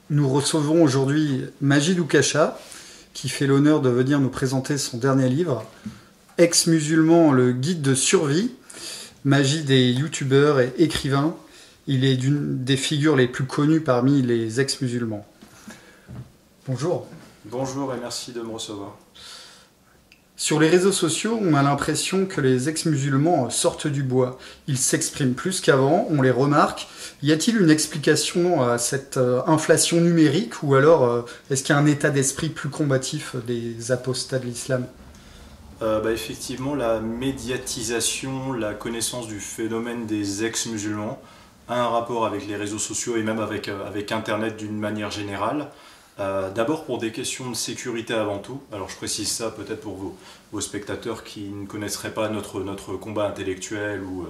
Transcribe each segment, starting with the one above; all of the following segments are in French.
Nous recevons aujourd'hui Majid Oukacha, qui fait l'honneur de venir nous présenter son dernier livre, Ex-musulman, le guide de survie. Majid est youtubeur et écrivain. Il est d'une des figures les plus connues parmi les ex-musulmans. Bonjour. Bonjour et merci de me recevoir. Sur les réseaux sociaux, on a l'impression que les ex-musulmans sortent du bois. Ils s'expriment plus qu'avant, on les remarque. Y a-t-il une explication à cette inflation numérique ou alors est-ce qu'il y a un état d'esprit plus combatif des apostats de l'islam? Effectivement, la médiatisation, la connaissance du phénomène des ex-musulmans a un rapport avec les réseaux sociaux et même avec Internet d'une manière générale. D'abord pour des questions de sécurité avant tout. Alors je précise ça peut-être pour vos spectateurs qui ne connaisseraient pas notre combat intellectuel ou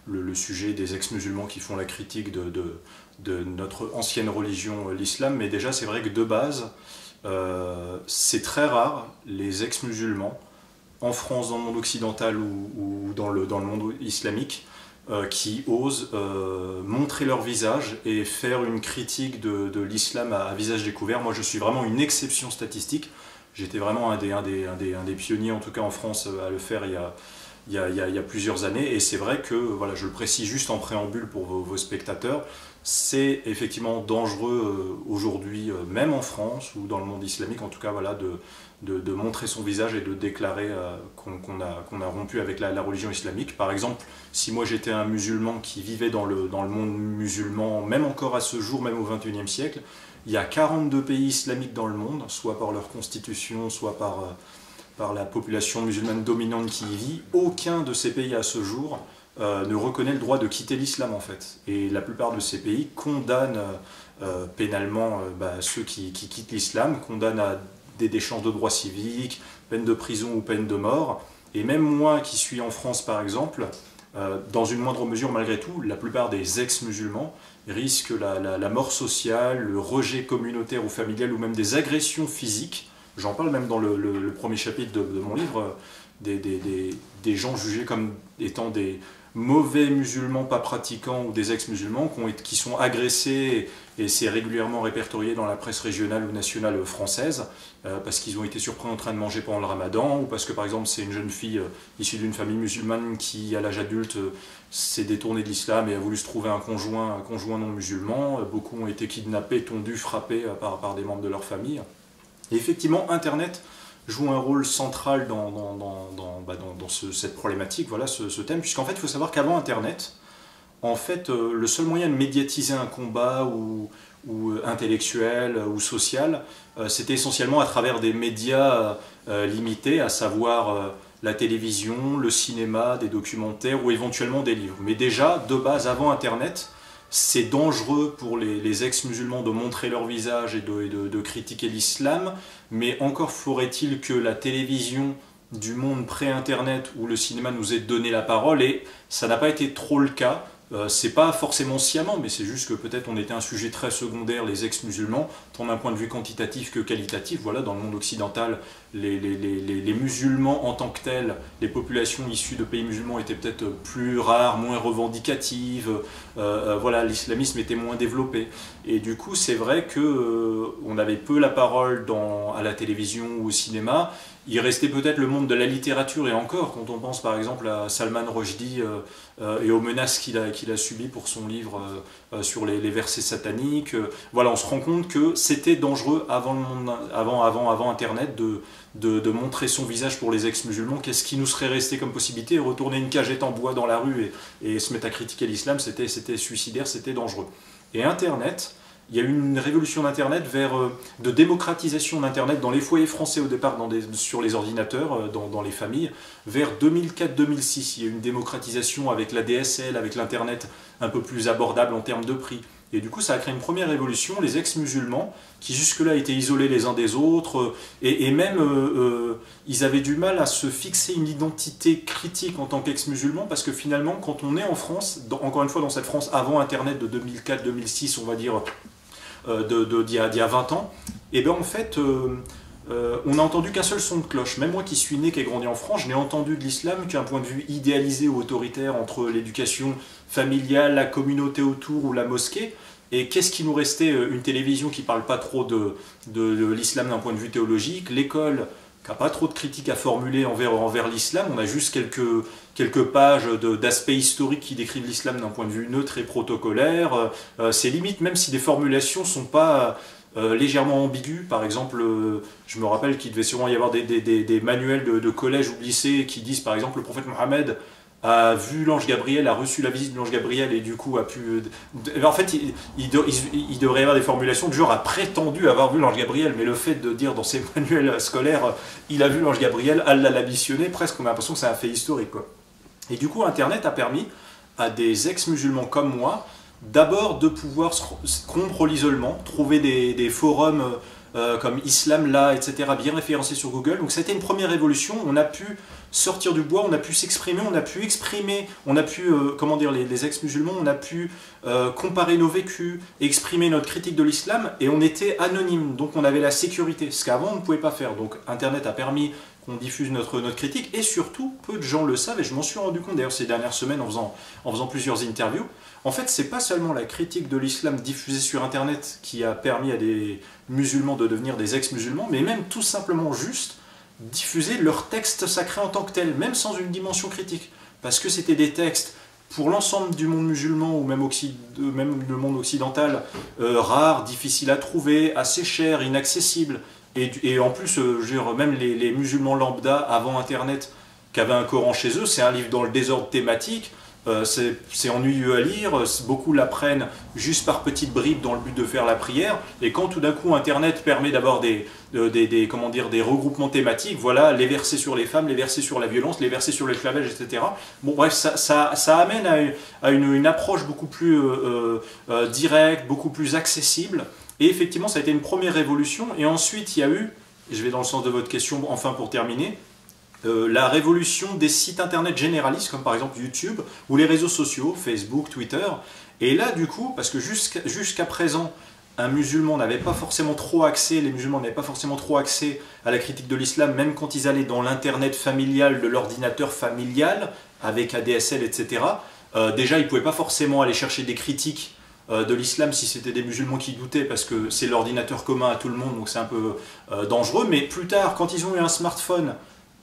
le sujet des ex-musulmans qui font la critique de notre ancienne religion, l'islam. Mais déjà c'est vrai que de base, c'est très rare les ex-musulmans en France, dans le monde occidental ou dans le monde islamique, qui osent montrer leur visage et faire une critique de l'islam à visage découvert. Moi je suis vraiment une exception statistique. J'étais vraiment un des pionniers, en tout cas en France, à le faire il y a plusieurs années. Et c'est vrai que, voilà, je le précise juste en préambule pour vos spectateurs, c'est effectivement dangereux aujourd'hui, même en France ou dans le monde islamique, en tout cas, voilà, de montrer son visage et de déclarer qu'on a rompu avec la religion islamique. Par exemple, si moi j'étais un musulman qui vivait dans le monde musulman, même encore à ce jour, même au XXIe siècle, il y a 42 pays islamiques dans le monde, soit par leur constitution, soit par la population musulmane dominante qui y vit. Aucun de ces pays à ce jour ne reconnaît le droit de quitter l'islam en fait. Et la plupart de ces pays condamnent pénalement ceux qui quittent l'islam, condamnent à des déchanges de droits civiques, peine de prison ou peine de mort. Et même moi qui suis en France par exemple, dans une moindre mesure malgré tout, la plupart des ex-musulmans risquent la mort sociale, le rejet communautaire ou familial ou même des agressions physiques. J'en parle même dans le premier chapitre de mon livre, des gens jugés comme étant des mauvais musulmans pas pratiquants ou des ex-musulmans qui sont agressés, et c'est régulièrement répertorié dans la presse régionale ou nationale française, parce qu'ils ont été surpris en train de manger pendant le ramadan, ou parce que par exemple c'est une jeune fille issue d'une famille musulmane qui à l'âge adulte s'est détournée de l'islam et a voulu se trouver un conjoint non musulman. Beaucoup ont été kidnappés, tondus, frappés par des membres de leur famille. Et effectivement, Internet joue un rôle central dans cette problématique, voilà, ce thème, puisqu'en fait, il faut savoir qu'avant Internet, en fait, le seul moyen de médiatiser un combat ou intellectuel ou social, c'était essentiellement à travers des médias limités, à savoir la télévision, le cinéma, des documentaires ou éventuellement des livres. Mais déjà, de base, avant Internet, c'est dangereux pour les ex-musulmans de montrer leur visage et de critiquer l'islam, mais encore faudrait-il que la télévision du monde pré-internet ou le cinéma nous ait donné la parole, et ça n'a pas été trop le cas. C'est pas forcément sciemment, mais c'est juste que peut-être on était un sujet très secondaire, les ex-musulmans, tant d'un point de vue quantitatif que qualitatif. Voilà, dans le monde occidental, les musulmans en tant que tels, les populations issues de pays musulmans étaient peut-être plus rares, moins revendicatives, voilà, l'islamisme était moins développé. Et du coup, c'est vrai que on avait peu la parole à la télévision ou au cinéma. Il restait peut-être le monde de la littérature, et encore, quand on pense par exemple à Salman Rushdie et aux menaces qu'il a subies pour son livre sur les versets sataniques. Voilà, on se rend compte que c'était dangereux avant Internet de montrer son visage pour les ex-musulmans. Qu'est-ce qui nous serait resté comme possibilité? Retourner une cagette en bois dans la rue et se mettre à critiquer l'islam, c'était suicidaire, c'était dangereux. Et Internet, il y a eu une révolution d'Internet de démocratisation d'Internet dans les foyers français au départ, sur les ordinateurs, dans les familles. Vers 2004-2006, il y a eu une démocratisation avec la DSL, avec l'Internet un peu plus abordable en termes de prix. Et du coup, ça a créé une première révolution. Les ex-musulmans, qui jusque-là étaient isolés les uns des autres, et même ils avaient du mal à se fixer une identité critique en tant qu'ex-musulmans, parce que finalement, quand on est en France, encore une fois dans cette France avant Internet de 2004-2006, on va dire, d'il y a 20 ans, et bien en fait, on n'a entendu qu'un seul son de cloche. Même moi qui suis né, qui ai grandi en France, je n'ai entendu de l'islam qu'un point de vue idéalisé ou autoritaire entre l'éducation familiale, la communauté autour ou la mosquée. Et qu'est-ce qui nous restait? Une télévision qui ne parle pas trop de l'islam d'un point de vue théologique, l'école qui n'a pas trop de critiques à formuler envers l'islam, on a juste quelques pages d'aspects historiques qui décrivent l'islam d'un point de vue neutre et protocolaire. C'est limite, même si des formulations ne sont pas légèrement ambiguës. Par exemple, je me rappelle qu'il devait sûrement y avoir des manuels de collège ou de lycée qui disent par exemple le prophète Mohammed a vu l'ange Gabriel, a reçu la visite de l'ange Gabriel et du coup a pu... En fait, il devrait y avoir des formulations du genre a prétendu avoir vu l'ange Gabriel, mais le fait de dire dans ses manuels scolaires il a vu l'ange Gabriel, Allah l'a missionné, presque on a l'impression que c'est un fait historique, quoi. Et du coup, Internet a permis à des ex-musulmans comme moi d'abord de pouvoir rompre l'isolement, trouver des forums comme Islam là, etc., bien référencés sur Google. Donc ça a été une première révolution, on a pu sortir du bois, on a pu s'exprimer, on a pu exprimer, on a pu, comment dire, les ex-musulmans, on a pu comparer nos vécus, exprimer notre critique de l'islam, et on était anonyme, donc on avait la sécurité, ce qu'avant on ne pouvait pas faire. Donc Internet a permis qu'on diffuse notre critique, et surtout, peu de gens le savent, et je m'en suis rendu compte d'ailleurs ces dernières semaines en faisant plusieurs interviews. En fait, c'est pas seulement la critique de l'islam diffusée sur Internet qui a permis à des musulmans de devenir des ex-musulmans, mais même tout simplement juste diffuser leurs textes sacrés en tant que tels, même sans une dimension critique. Parce que c'était des textes, pour l'ensemble du monde musulman, ou même le monde occidental, rares, difficiles à trouver, assez chers, inaccessibles. Et en plus, je veux dire, même les musulmans lambda, avant Internet, qui avaient un Coran chez eux, c'est un livre dans le désordre thématique, c'est ennuyeux à lire, beaucoup l'apprennent juste par petites bribes dans le but de faire la prière, et quand tout d'un coup Internet permet d'avoir des regroupements thématiques, voilà, les versets sur les femmes, les versets sur la violence, les versets sur l'esclavage, etc. Bon bref, ça amène à une approche beaucoup plus directe, beaucoup plus accessible, et effectivement ça a été une première révolution, et ensuite il y a eu, je vais dans le sens de votre question enfin pour terminer, la révolution des sites internet généralistes comme par exemple YouTube ou les réseaux sociaux, Facebook, Twitter. Et là du coup, parce que jusqu'à présent un musulman n'avait pas forcément trop accès, les musulmans n'avaient pas forcément trop accès à la critique de l'islam, même quand ils allaient dans l'internet familial de l'ordinateur familial avec ADSL, etc. Déjà ils ne pouvaient pas forcément aller chercher des critiques de l'islam si c'était des musulmans qui doutaient, parce que c'est l'ordinateur commun à tout le monde, donc c'est un peu dangereux. Mais plus tard, quand ils ont eu un smartphone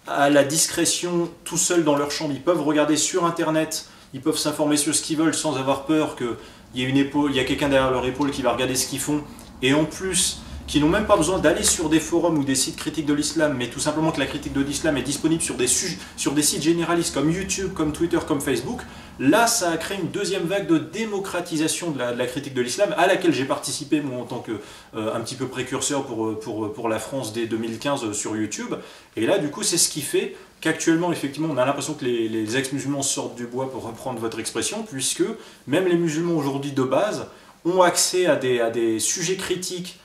à la discrétion, tout seuls dans leur chambre, ils peuvent regarder sur internet, ils peuvent s'informer sur ce qu'ils veulent sans avoir peur qu'il y ait quelqu'un derrière leur épaule qui va regarder ce qu'ils font, et en plus qui n'ont même pas besoin d'aller sur des forums ou des sites critiques de l'islam, mais tout simplement que la critique de l'islam est disponible sur des sites généralistes comme YouTube, comme Twitter, comme Facebook. Là, ça a créé une deuxième vague de démocratisation de la critique de l'islam, à laquelle j'ai participé, moi, en tant que un petit peu précurseur pour la France dès 2015 sur YouTube. Et là, du coup, c'est ce qui fait qu'actuellement, effectivement, on a l'impression que les ex-musulmans sortent du bois, pour reprendre votre expression, puisque même les musulmans aujourd'hui de base ont accès à des sujets critiques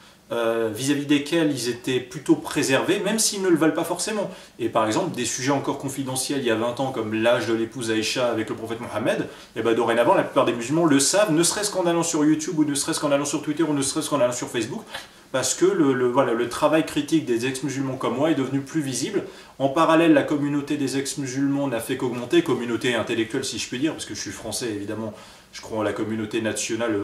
vis-à-vis desquels ils étaient plutôt préservés, même s'ils ne le veulent pas forcément. Et par exemple, des sujets encore confidentiels il y a 20 ans, comme l'âge de l'épouse Aïcha avec le prophète Mohammed, et ben dorénavant, la plupart des musulmans le savent, ne serait-ce qu'en allant sur YouTube, ou ne serait-ce qu'en allant sur Twitter, ou ne serait-ce qu'en allant sur Facebook, parce que le travail critique des ex-musulmans comme moi est devenu plus visible. En parallèle, la communauté des ex-musulmans n'a fait qu'augmenter, communauté intellectuelle si je puis dire, parce que je suis français évidemment, je crois en la communauté nationale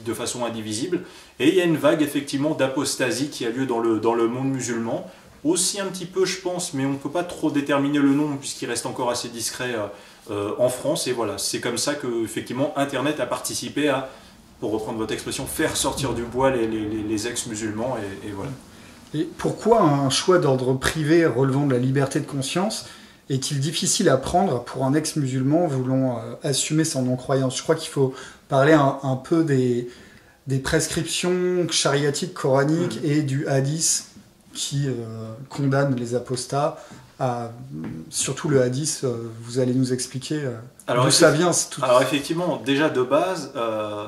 de façon indivisible, et il y a une vague effectivement d'apostasie qui a lieu dans le monde musulman, aussi un petit peu je pense, mais on ne peut pas trop déterminer le nom puisqu'il reste encore assez discret en France, et voilà, c'est comme ça que effectivement Internet a participé à, pour reprendre votre expression, faire sortir du bois les ex-musulmans, et voilà. Et pourquoi un choix d'ordre privé relevant de la liberté de conscience est-il difficile à prendre pour un ex-musulman voulant assumer son non-croyance? Je crois qu'il faut parler un peu des prescriptions chariatiques, coraniques et du hadith qui condamne les apostats. Surtout le hadith, vous allez nous expliquer d'où ça vient. Alors effectivement, déjà de base,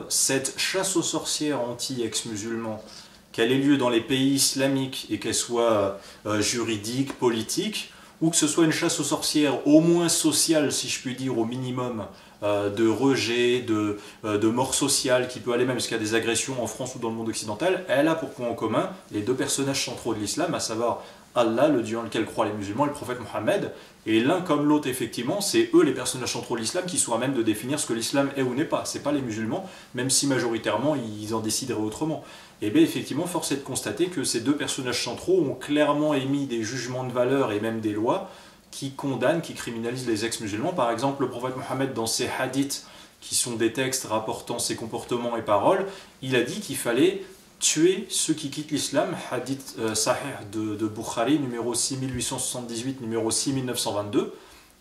cette chasse aux sorcières anti-ex-musulmans, qu'elle ait lieu dans les pays islamiques et qu'elle soit juridique, politique, ou que ce soit une chasse aux sorcières au moins sociale, si je puis dire, au minimum, de rejet, de mort sociale, qui peut aller même jusqu'à des agressions en France ou dans le monde occidental, elle a pour point en commun les deux personnages centraux de l'islam, à savoir Allah, le Dieu en lequel croient les musulmans, et le prophète Mohammed. Et l'un comme l'autre, effectivement, c'est eux les personnages centraux de l'islam qui sont à même de définir ce que l'islam est ou n'est pas. C'est pas les musulmans, même si majoritairement ils en décideraient autrement. Et bien effectivement, force est de constater que ces deux personnages centraux ont clairement émis des jugements de valeur et même des lois qui condamnent, qui criminalisent les ex-musulmans. Par exemple, le prophète Mohammed, dans ses hadiths, qui sont des textes rapportant ses comportements et paroles, il a dit qu'il fallait tuer ceux qui quittent l'islam, hadith sahih de Bukhari, numéro 6878, numéro 6922.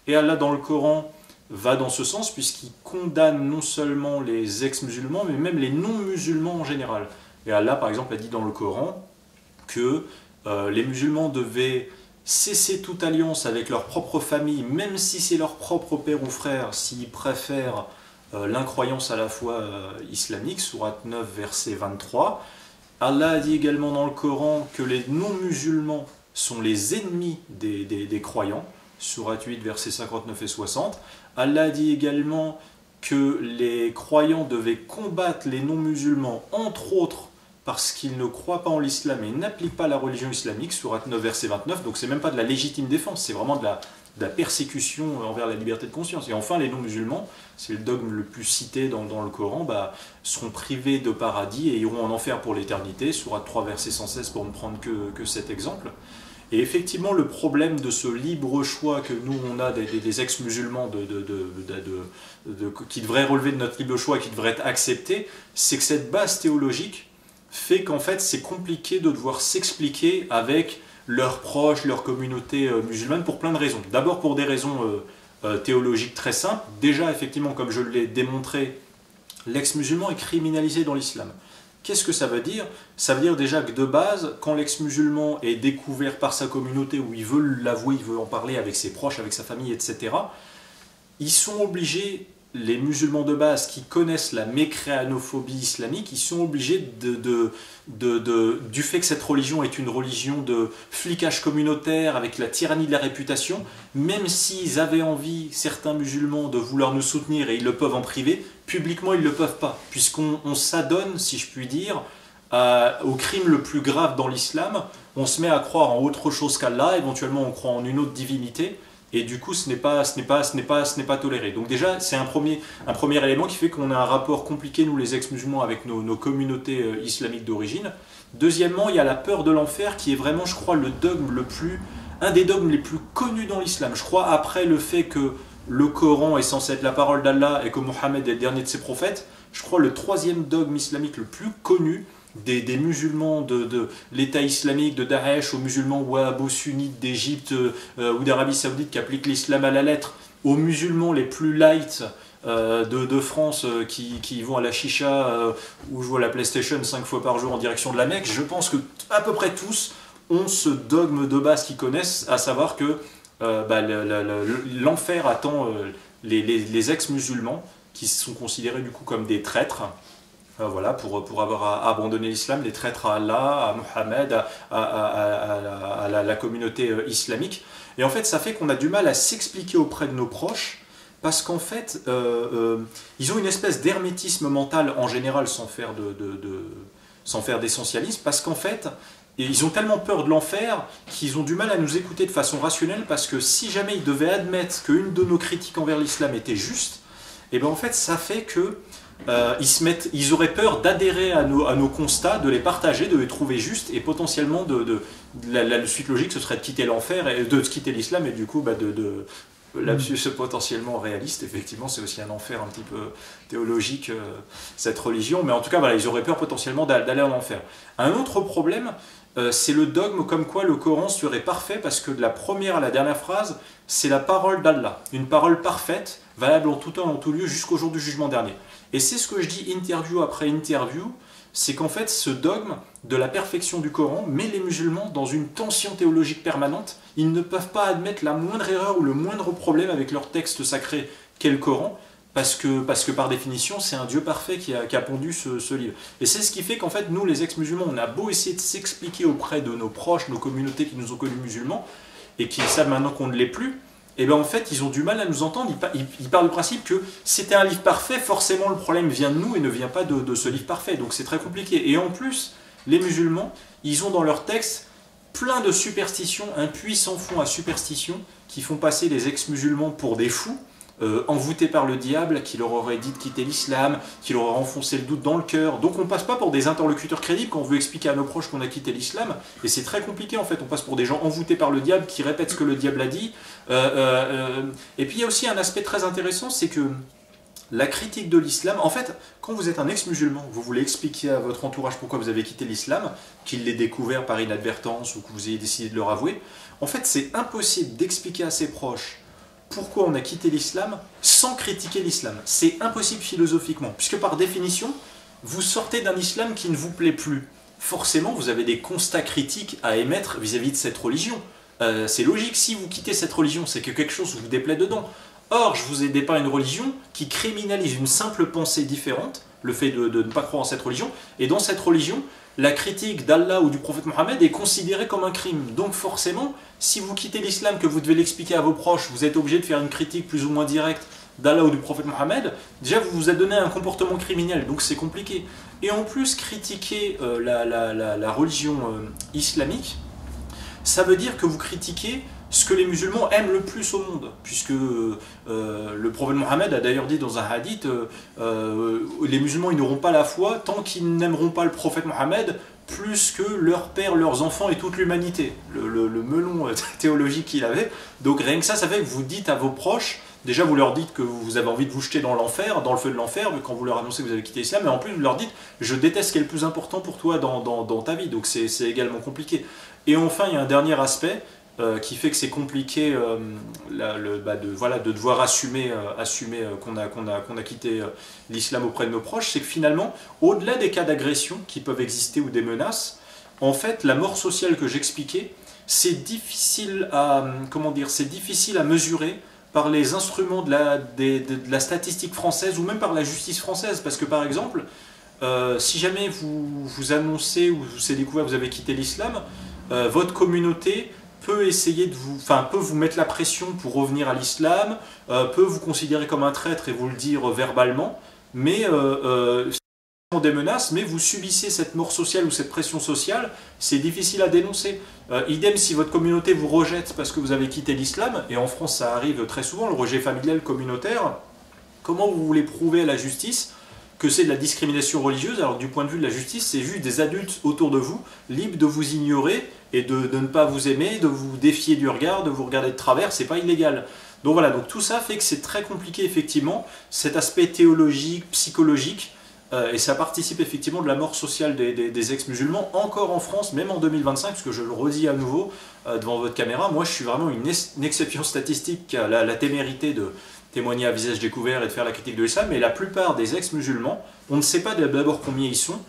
Et Allah dans le Coran va dans ce sens puisqu'il condamne non seulement les ex-musulmans, mais même les non-musulmans en général. Et Allah, par exemple, a dit dans le Coran que les musulmans devaient cesser toute alliance avec leur propre famille, même si c'est leur propre père ou frère, s'ils préfèrent l'incroyance à la foi islamique, sourate 9, verset 23. Allah a dit également dans le Coran que les non-musulmans sont les ennemis des croyants, sourate 8, versets 59 et 60. Allah a dit également que les croyants devaient combattre les non-musulmans, entre autres parce qu'ils ne croient pas en l'islam et n'appliquent pas la religion islamique, sourate 9, verset 29. Donc c'est même pas de la légitime défense, c'est vraiment de la persécution envers la liberté de conscience. Et enfin, les non-musulmans, c'est le dogme le plus cité dans le Coran, seront privés de paradis et iront en enfer pour l'éternité, sourate 3, verset 116, pour ne prendre que cet exemple. Et effectivement, le problème de ce libre choix que nous, on a des ex-musulmans qui devraient relever de notre libre choix et qui devraient être acceptés, c'est que cette base théologique fait qu'en fait, c'est compliqué de devoir s'expliquer avec leurs proches, leur communauté musulmane, pour plein de raisons. D'abord pour des raisons théologiques très simples. Déjà, effectivement, comme je l'ai démontré, l'ex-musulman est criminalisé dans l'islam. Qu'est-ce que ça veut dire? Ça veut dire déjà que de base, quand l'ex-musulman est découvert par sa communauté, où il veut l'avouer, il veut en parler avec ses proches, avec sa famille, etc., ils sont obligés, les musulmans de base qui connaissent la mécréanophobie islamique, ils sont obligés du fait que cette religion est une religion de flicage communautaire avec la tyrannie de la réputation, même s'ils avaient envie, certains musulmans, de vouloir nous soutenir et ils le peuvent en privé, publiquement ils ne le peuvent pas, puisqu'on s'adonne, si je puis dire, au crime le plus grave dans l'islam. On se met à croire en autre chose qu'Allah, éventuellement on croit en une autre divinité, et du coup ce n'est pas toléré. Donc déjà c'est un premier élément qui fait qu'on a un rapport compliqué, nous les ex-musulmans, avec nos communautés islamiques d'origine. Deuxièmement, il y a la peur de l'enfer qui est vraiment, je crois, un des dogmes les plus connus dans l'islam. Je crois, après le fait que le Coran est censé être la parole d'Allah et que Mohammed est le dernier de ses prophètes, je crois le troisième dogme islamique le plus connu des musulmans de l'État islamique, de Daesh, aux musulmans wahhabos-sunnites d'Égypte ou d'Arabie Saoudite qui appliquent l'islam à la lettre, aux musulmans les plus light de France qui vont à la chicha ou jouent à la PlayStation 5 fois par jour en direction de la Mecque. Je pense que à peu près tous ont ce dogme de base qu'ils connaissent, à savoir que l'enfer attend les ex-musulmans qui sont considérés du coup comme des traîtres. Voilà, pour avoir abandonné l'islam, les traîtres à Allah, à Mohammed, à la communauté islamique. Et en fait, ça fait qu'on a du mal à s'expliquer auprès de nos proches, parce qu'en fait, ils ont une espèce d'hermétisme mental en général, sans faire d'essentialisme, parce qu'en fait, ils ont tellement peur de l'enfer qu'ils ont du mal à nous écouter de façon rationnelle, parce que si jamais ils devaient admettre qu'une de nos critiques envers l'islam était juste, et bien en fait, ça fait que ils auraient peur d'adhérer à nos constats, de les partager, de les trouver justes, et potentiellement la suite logique ce serait de quitter l'enfer et de quitter l'islam, et du coup lapsus potentiellement réaliste, effectivement c'est aussi un enfer un petit peu théologique, cette religion, mais en tout cas voilà, ils auraient peur potentiellement d'aller en enfer. Un autre problème, c'est le dogme comme quoi le Coran serait parfait, parce que de la première à la dernière phrase, c'est la parole d'Allah, une parole parfaite, valable en tout temps et en tout lieu jusqu'au jour du jugement dernier. Et c'est ce que je dis interview après interview, c'est qu'en fait ce dogme de la perfection du Coran met les musulmans dans une tension théologique permanente. Ils ne peuvent pas admettre la moindre erreur ou le moindre problème avec leur texte sacré qu'est le Coran, parce que par définition c'est un Dieu parfait qui a pondu ce livre. Et c'est ce qui fait qu'en fait nous les ex-musulmans, on a beau essayer de s'expliquer auprès de nos proches, nos communautés qui nous ont connus musulmans, et qui savent maintenant qu'on ne l'est plus, et bien en fait ils ont du mal à nous entendre. Ils partent du principe que c'était un livre parfait, forcément le problème vient de nous et ne vient pas de ce livre parfait, donc c'est très compliqué. Et en plus, les musulmans, ils ont dans leur texte plein de superstitions, un puissant fond à superstitions qui font passer les ex-musulmans pour des fous, envoûtés par le diable, qui leur aurait dit de quitter l'islam, qui leur aurait enfoncé le doute dans le cœur. Donc on passe pas pour des interlocuteurs crédibles quand on veut expliquer à nos proches qu'on a quitté l'islam, et c'est très compliqué en fait, on passe pour des gens envoûtés par le diable, qui répètent ce que le diable a dit. Et puis il y a aussi un aspect très intéressant, c'est que la critique de l'islam, en fait, quand vous êtes un ex-musulman, vous voulez expliquer à votre entourage pourquoi vous avez quitté l'islam, qu'il l'ait découvert par inadvertance ou que vous ayez décidé de leur avouer, en fait c'est impossible d'expliquer à ses proches pourquoi on a quitté l'islam sans critiquer l'islam. C'est impossible philosophiquement, puisque par définition, vous sortez d'un islam qui ne vous plaît plus. Forcément, vous avez des constats critiques à émettre vis-à-vis de cette religion. C'est logique, si vous quittez cette religion, c'est que quelque chose vous déplaît dedans. Or, je vous ai dépeint une religion qui criminalise une simple pensée différente, le fait de ne pas croire en cette religion, et dans cette religion, la critique d'Allah ou du prophète Mohammed est considérée comme un crime. Donc forcément, si vous quittez l'islam, que vous devez l'expliquer à vos proches, vous êtes obligé de faire une critique plus ou moins directe d'Allah ou du prophète Mohammed, déjà vous vous êtes donné un comportement criminel, donc c'est compliqué. Et en plus, critiquer la religion islamique, ça veut dire que vous critiquez ce que les musulmans aiment le plus au monde, puisque le prophète Mohammed a d'ailleurs dit dans un hadith, les musulmans ils n'auront pas la foi tant qu'ils n'aimeront pas le prophète Mohammed plus que leur père, leurs enfants et toute l'humanité. Le melon théologique qu'il avait. Donc rien que ça fait que vous dites à vos proches, déjà vous leur dites que vous avez envie de vous jeter dans l'enfer, dans le feu de l'enfer, quand vous leur annoncez que vous avez quitté l'islam, mais en plus vous leur dites, je déteste ce qui est le plus important pour toi dans ta vie, donc c'est également compliqué. Et enfin il y a un dernier aspect, qui fait que c'est compliqué de devoir assumer qu'on a quitté l'islam auprès de nos proches, c'est que finalement, au-delà des cas d'agression qui peuvent exister ou des menaces, en fait, la mort sociale que j'expliquais, c'est difficile à mesurer par les instruments de la statistique française ou même par la justice française. Parce que par exemple, si jamais vous annoncez ou c'est découvert que vous avez quitté l'islam, votre communauté peut essayer peut vous mettre la pression pour revenir à l'islam, peut vous considérer comme un traître et vous le dire verbalement, mais des menaces, mais vous subissez cette mort sociale ou cette pression sociale, c'est difficile à dénoncer. Idem si votre communauté vous rejette parce que vous avez quitté l'islam, et en France ça arrive très souvent, le rejet familial communautaire, comment vous voulez prouver à la justice que c'est de la discrimination religieuse, alors que du point de vue de la justice, c'est juste des adultes autour de vous, libres de vous ignorer et de ne pas vous aimer, de vous défier du regard, de vous regarder de travers, c'est pas illégal. Donc voilà, donc tout ça fait que c'est très compliqué effectivement, cet aspect théologique, psychologique, et ça participe effectivement de la mort sociale des ex-musulmans, encore en France, même en 2025, parce que je le redis à nouveau devant votre caméra, moi je suis vraiment une exception statistique qui a la témérité de témoigner à visage découvert et de faire la critique de l'islam, mais la plupart des ex-musulmans, on ne sait pas d'abord combien ils sont,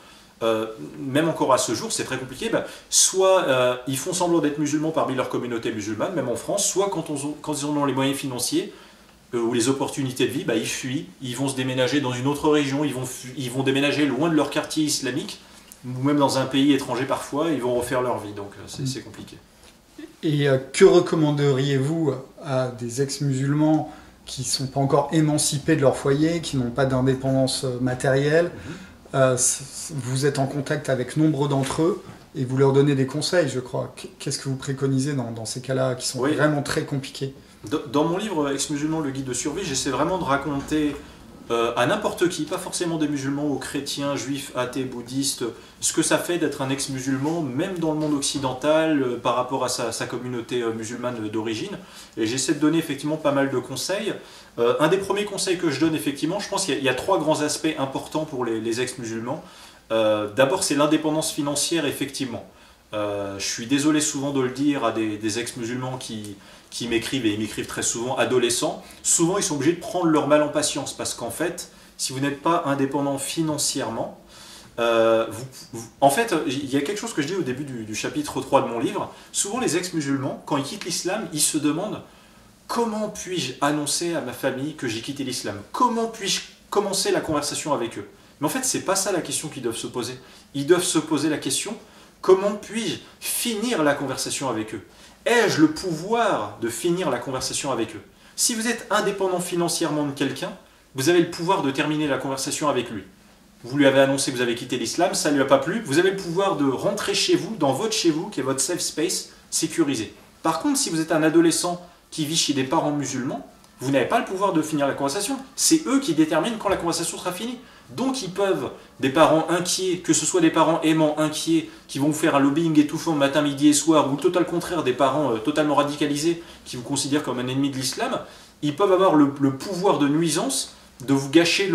même encore à ce jour, c'est très compliqué, soit ils font semblant d'être musulmans parmi leur communauté musulmane, même en France, soit quand ils en ont les moyens financiers ou les opportunités de vie, ils fuient, ils vont se déménager dans une autre région, ils vont déménager loin de leur quartier islamique, ou même dans un pays étranger parfois, ils vont refaire leur vie, donc c'est compliqué. Et que recommanderiez-vous à des ex-musulmans qui ne sont pas encore émancipés de leur foyer, qui n'ont pas d'indépendance matérielle? Vous êtes en contact avec nombre d'entre eux et vous leur donnez des conseils, je crois. Qu'est-ce que vous préconisez dans ces cas-là qui sont vraiment très compliqués? Dans mon livre Ex-musulman, le guide de survie, j'essaie vraiment de raconter à n'importe qui, pas forcément des musulmans, aux chrétiens, juifs, athées, bouddhistes, ce que ça fait d'être un ex-musulman, même dans le monde occidental, par rapport à sa communauté musulmane d'origine. Et j'essaie de donner effectivement pas mal de conseils. Un des premiers conseils que je donne, effectivement, je pense qu'il y a trois grands aspects importants pour les ex-musulmans. D'abord, c'est l'indépendance financière, effectivement. Je suis désolé souvent de le dire à des ex-musulmans qui m'écrivent, et ils m'écrivent très souvent, adolescents. Souvent, ils sont obligés de prendre leur mal en patience, parce qu'en fait, si vous n'êtes pas indépendant financièrement, en fait, il y a quelque chose que je dis au début du chapitre 3 de mon livre. Souvent, les ex-musulmans, quand ils quittent l'islam, ils se demandent « Comment puis-je annoncer à ma famille que j'ai quitté l'islam? Comment puis-je commencer la conversation avec eux ?» Mais en fait, c'est pas ça la question qu'ils doivent se poser. Ils doivent se poser la question « Comment puis-je finir la conversation avec eux? Ai-je le pouvoir de finir la conversation avec eux ?» Si vous êtes indépendant financièrement de quelqu'un, vous avez le pouvoir de terminer la conversation avec lui. vous lui avez annoncé que vous avez quitté l'islam, ça ne lui a pas plu, vous avez le pouvoir de rentrer chez vous, dans votre chez vous, qui est votre safe space sécurisé. Par contre, si vous êtes un adolescent qui vit chez des parents musulmans, vous n'avez pas le pouvoir de finir la conversation. C'est eux qui déterminent quand la conversation sera finie. Donc ils peuvent, des parents inquiets, que ce soit des parents aimants inquiets, qui vont vous faire un lobbying étouffant matin, midi et soir, ou le total contraire, des parents totalement radicalisés, qui vous considèrent comme un ennemi de l'islam, ils peuvent avoir le pouvoir de nuisance de vous gâcher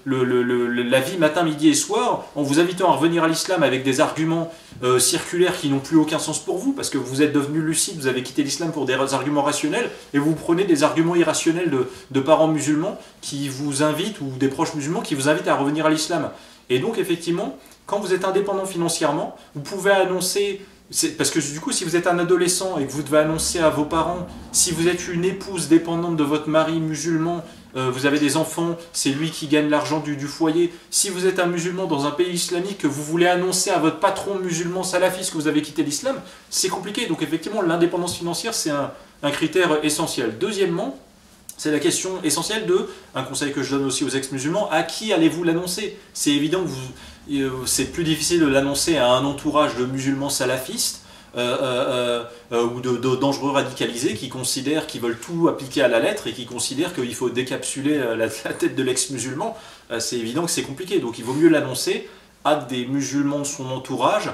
la vie matin, midi et soir en vous invitant à revenir à l'islam avec des arguments circulaires qui n'ont plus aucun sens pour vous parce que vous êtes devenu lucide, vous avez quitté l'islam pour des arguments rationnels et vous prenez des arguments irrationnels de parents musulmans qui vous invitent ou des proches musulmans qui vous invitent à revenir à l'islam. Et donc effectivement, quand vous êtes indépendant financièrement, vous pouvez annoncer... Parce que du coup, si vous êtes un adolescent et que vous devez annoncer à vos parents, si vous êtes une épouse dépendante de votre mari musulman, vous avez des enfants, c'est lui qui gagne l'argent du foyer. Si vous êtes un musulman dans un pays islamique, que vous voulez annoncer à votre patron musulman salafiste que vous avez quitté l'islam, c'est compliqué. Donc effectivement, l'indépendance financière, c'est un critère essentiel. Deuxièmement, c'est la question essentielle un conseil que je donne aussi aux ex-musulmans, à qui allez-vous l'annoncer? C'est évident que c'est plus difficile de l'annoncer à un entourage de musulmans salafistes ou de dangereux radicalisés qui veulent tout appliquer à la lettre et qui considèrent qu'il faut décapsuler la tête de l'ex-musulman. C'est évident que c'est compliqué, donc il vaut mieux l'annoncer à des musulmans de son entourage,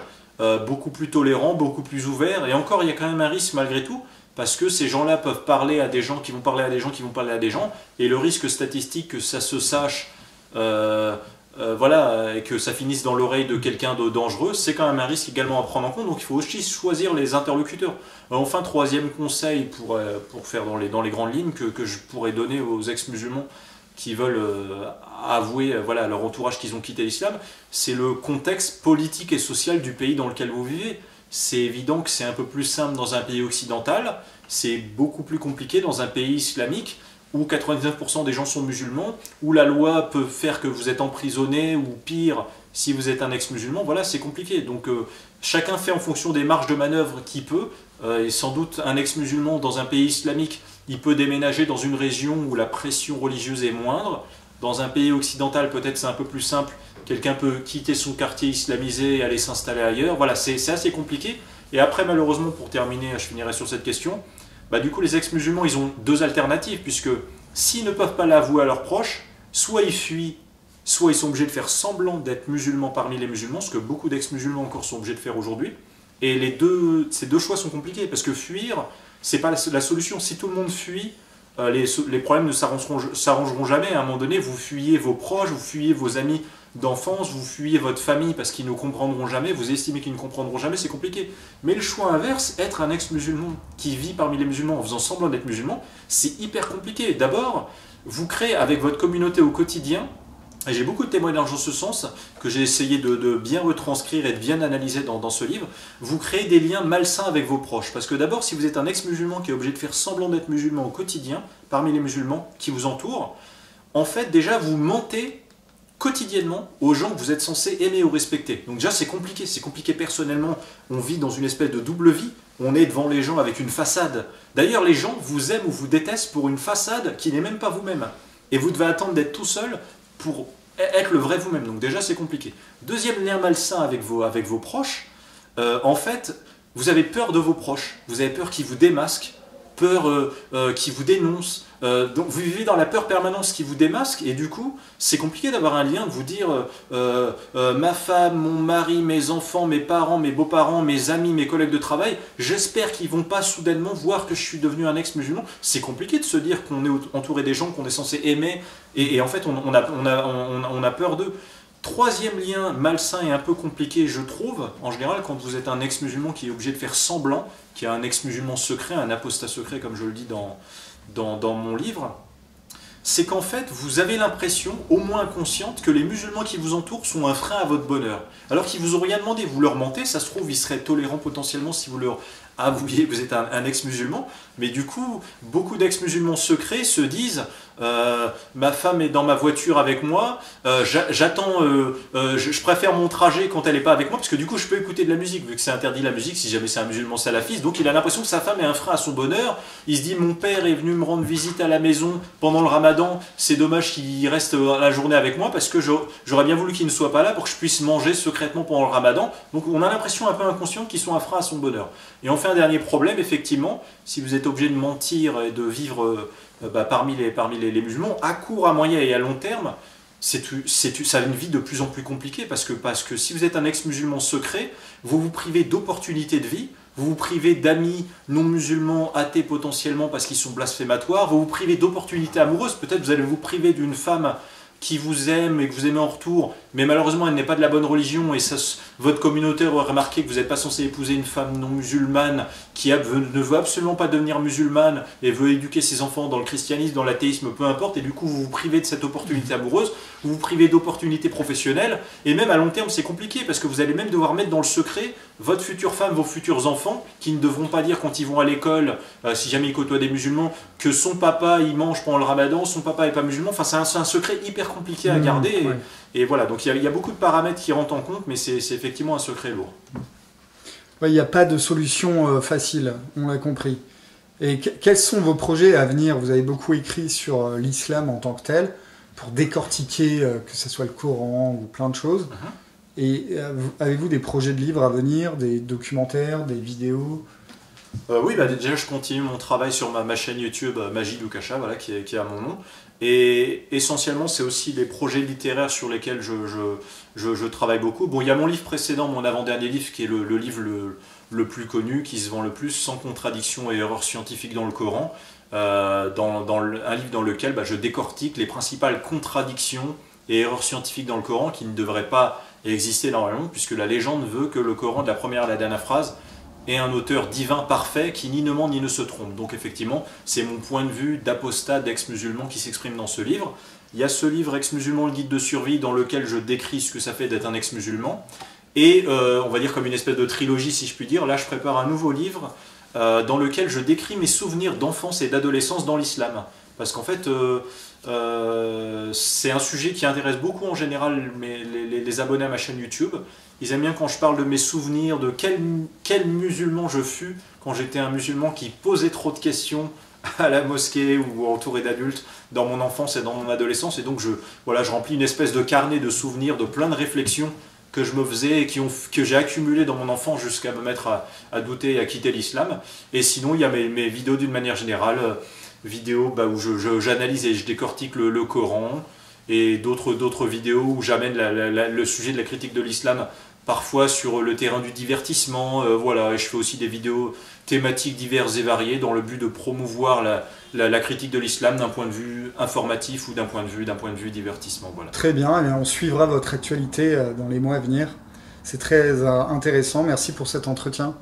beaucoup plus tolérants, beaucoup plus ouverts, et encore il y a quand même un risque malgré tout, parce que ces gens-là peuvent parler à des gens qui vont parler à des gens qui vont parler à des gens, et le risque statistique que ça se sache, voilà, et que ça finisse dans l'oreille de quelqu'un de dangereux, c'est quand même un risque également à prendre en compte, donc il faut aussi choisir les interlocuteurs. Enfin, troisième conseil pour faire dans les grandes lignes que je pourrais donner aux ex-musulmans qui veulent avouer voilà, à leur entourage qu'ils ont quitté l'islam, c'est le contexte politique et social du pays dans lequel vous vivez. C'est évident que c'est un peu plus simple dans un pays occidental, c'est beaucoup plus compliqué dans un pays islamique où 99% des gens sont musulmans, où la loi peut faire que vous êtes emprisonné ou pire si vous êtes un ex-musulman. Voilà, c'est compliqué. Donc chacun fait en fonction des marges de manœuvre qu'il peut, et sans doute un ex-musulman dans un pays islamique, il peut déménager dans une région où la pression religieuse est moindre. Dans un pays occidental, peut-être c'est un peu plus simple. Quelqu'un peut quitter son quartier islamisé et aller s'installer ailleurs. Voilà, c'est assez compliqué. Et après, malheureusement, pour terminer, je finirai sur cette question, du coup, les ex-musulmans, ils ont deux alternatives, puisque s'ils ne peuvent pas l'avouer à leurs proches, soit ils fuient, soit ils sont obligés de faire semblant d'être musulmans parmi les musulmans, ce que beaucoup d'ex-musulmans encore sont obligés de faire aujourd'hui. Et ces deux choix sont compliqués, parce que fuir, c'est pas la solution. Si tout le monde fuit, les problèmes ne s'arrangeront jamais. À un moment donné, vous fuyez vos proches, vous fuyez vos amis d'enfance, vous fuyez votre famille parce qu'ils ne comprendront jamais, vous estimez qu'ils ne comprendront jamais, c'est compliqué. Mais le choix inverse, être un ex-musulman qui vit parmi les musulmans en faisant semblant d'être musulman, c'est hyper compliqué. D'abord, vous créez avec votre communauté au quotidien, et j'ai beaucoup de témoignages en ce sens, que j'ai essayé de bien retranscrire et de bien analyser dans ce livre, vous créez des liens malsains avec vos proches. Parce que d'abord, si vous êtes un ex-musulman qui est obligé de faire semblant d'être musulman au quotidien, parmi les musulmans qui vous entourent, en fait, déjà, vous mentez quotidiennement aux gens que vous êtes censé aimer ou respecter. Donc déjà c'est compliqué personnellement, on vit dans une espèce de double vie, on est devant les gens avec une façade. D'ailleurs les gens vous aiment ou vous détestent pour une façade qui n'est même pas vous-même. Et vous devez attendre d'être tout seul pour être le vrai vous-même. Donc déjà c'est compliqué. Deuxième lien malsain avec vos proches, en fait vous avez peur de vos proches, vous avez peur qu'ils vous démasquent, peur qui vous dénonce. Donc vous vivez dans la peur permanente qui vous démasque et du coup c'est compliqué d'avoir un lien, de vous dire ma femme, mon mari, mes enfants, mes parents, mes beaux-parents, mes amis, mes collègues de travail, j'espère qu'ils vont pas soudainement voir que je suis devenu un ex-musulman. C'est compliqué de se dire qu'on est entouré des gens qu'on est censé aimer et en fait on a peur d'eux. Troisième lien malsain et un peu compliqué, je trouve, en général, quand vous êtes un ex-musulman qui est obligé de faire semblant, qui est un ex-musulman secret, un apostat secret, comme je le dis dans mon livre, c'est qu'en fait, vous avez l'impression, au moins inconsciente, que les musulmans qui vous entourent sont un frein à votre bonheur. Alors qu'ils vous ont rien demandé, vous leur mentez, ça se trouve, ils seraient tolérants potentiellement si vous leur ah vous êtes un ex-musulman, mais du coup, beaucoup d'ex-musulmans secrets se disent ma femme est dans ma voiture avec moi, je préfère mon trajet quand elle n'est pas avec moi, parce que du coup je peux écouter de la musique, vu que c'est interdit la musique si jamais c'est un musulman salafiste, donc il a l'impression que sa femme est un frein à son bonheur, il se dit mon père est venu me rendre visite à la maison pendant le ramadan, c'est dommage qu'il reste la journée avec moi, parce que j'aurais bien voulu qu'il ne soit pas là pour que je puisse manger secrètement pendant le ramadan, donc on a l'impression un peu inconsciente qu'ils sont un frein à son bonheur. Et enfin un dernier problème, effectivement, si vous êtes obligé de mentir et de vivre parmi les musulmans, à court, à moyen et à long terme, ça a une vie de plus en plus compliquée parce que si vous êtes un ex-musulman secret, vous vous privez d'opportunités de vie, vous vous privez d'amis non musulmans, athées potentiellement parce qu'ils sont blasphématoires, vous vous privez d'opportunités amoureuses, peut-être vous allez vous priver d'une femme qui vous aime et que vous aimez en retour, mais malheureusement elle n'est pas de la bonne religion et ça, votre communauté aurait remarqué que vous n'êtes pas censé épouser une femme non musulmane qui ne veut absolument pas devenir musulmane et veut éduquer ses enfants dans le christianisme, dans l'athéisme, peu importe, et du coup vous vous privez de cette opportunité amoureuse, vous vous privez d'opportunités professionnelles, et même à long terme c'est compliqué parce que vous allez même devoir mettre dans le secret votre future femme, vos futurs enfants, qui ne devront pas dire quand ils vont à l'école, si jamais ils côtoient des musulmans, que son papa il mange pendant le ramadan, son papa n'est pas musulman, enfin c'est un secret hyper compliqué à garder, et voilà, donc il y a beaucoup de paramètres qui rentrent en compte, mais c'est effectivement un secret lourd. Il n'y a pas de solution facile, on l'a compris. Et quels sont vos projets à venir? Vous avez beaucoup écrit sur l'islam en tant que tel, pour décortiquer, que ce soit le Coran ou plein de choses. Et avez-vous des projets de livres à venir, des documentaires, des vidéos? Oui, déjà je continue mon travail sur ma chaîne YouTube Majid Oukasha, voilà, qui est à mon nom. Et essentiellement, c'est aussi des projets littéraires sur lesquels je travaille beaucoup. Bon, il y a mon livre précédent, mon avant-dernier livre, qui est le livre le plus connu, qui se vend le plus, Sans contradiction et erreurs scientifiques dans le Coran. Un livre dans lequel je décortique les principales contradictions et erreurs scientifiques dans le Coran qui ne devraient pas exister normalement, puisque la légende veut que le Coran, de la première à la dernière phrase, est un auteur divin parfait qui ni ne ment ni ne se trompe. Donc effectivement, c'est mon point de vue d'apostat, d'ex-musulman qui s'exprime dans ce livre. Il y a ce livre Ex-musulman, le guide de survie, dans lequel je décris ce que ça fait d'être un ex-musulman. Et on va dire comme une espèce de trilogie, si je puis dire, là je prépare un nouveau livre dans lequel je décris mes souvenirs d'enfance et d'adolescence dans l'islam. Parce qu'en fait, c'est un sujet qui intéresse beaucoup en général les abonnés à ma chaîne YouTube. Ils aiment bien quand je parle de mes souvenirs, de quel musulman je fus quand j'étais un musulman qui posait trop de questions à la mosquée ou entouré d'adultes dans mon enfance et dans mon adolescence. Et donc je remplis une espèce de carnet de souvenirs, de plein de réflexions que je me faisais et que j'ai accumulé dans mon enfance jusqu'à me mettre à douter et à quitter l'islam. Et sinon, il y a mes vidéos d'une manière générale, vidéos où j'analyse et je décortique le Coran, et d'autres vidéos où j'amène le sujet de la critique de l'islam parfois sur le terrain du divertissement, voilà, et je fais aussi des vidéos thématiques diverses et variées dans le but de promouvoir la critique de l'islam d'un point de vue informatif ou d'un point de vue divertissement. Voilà. Très bien, on suivra votre actualité dans les mois à venir. C'est très intéressant, merci pour cet entretien.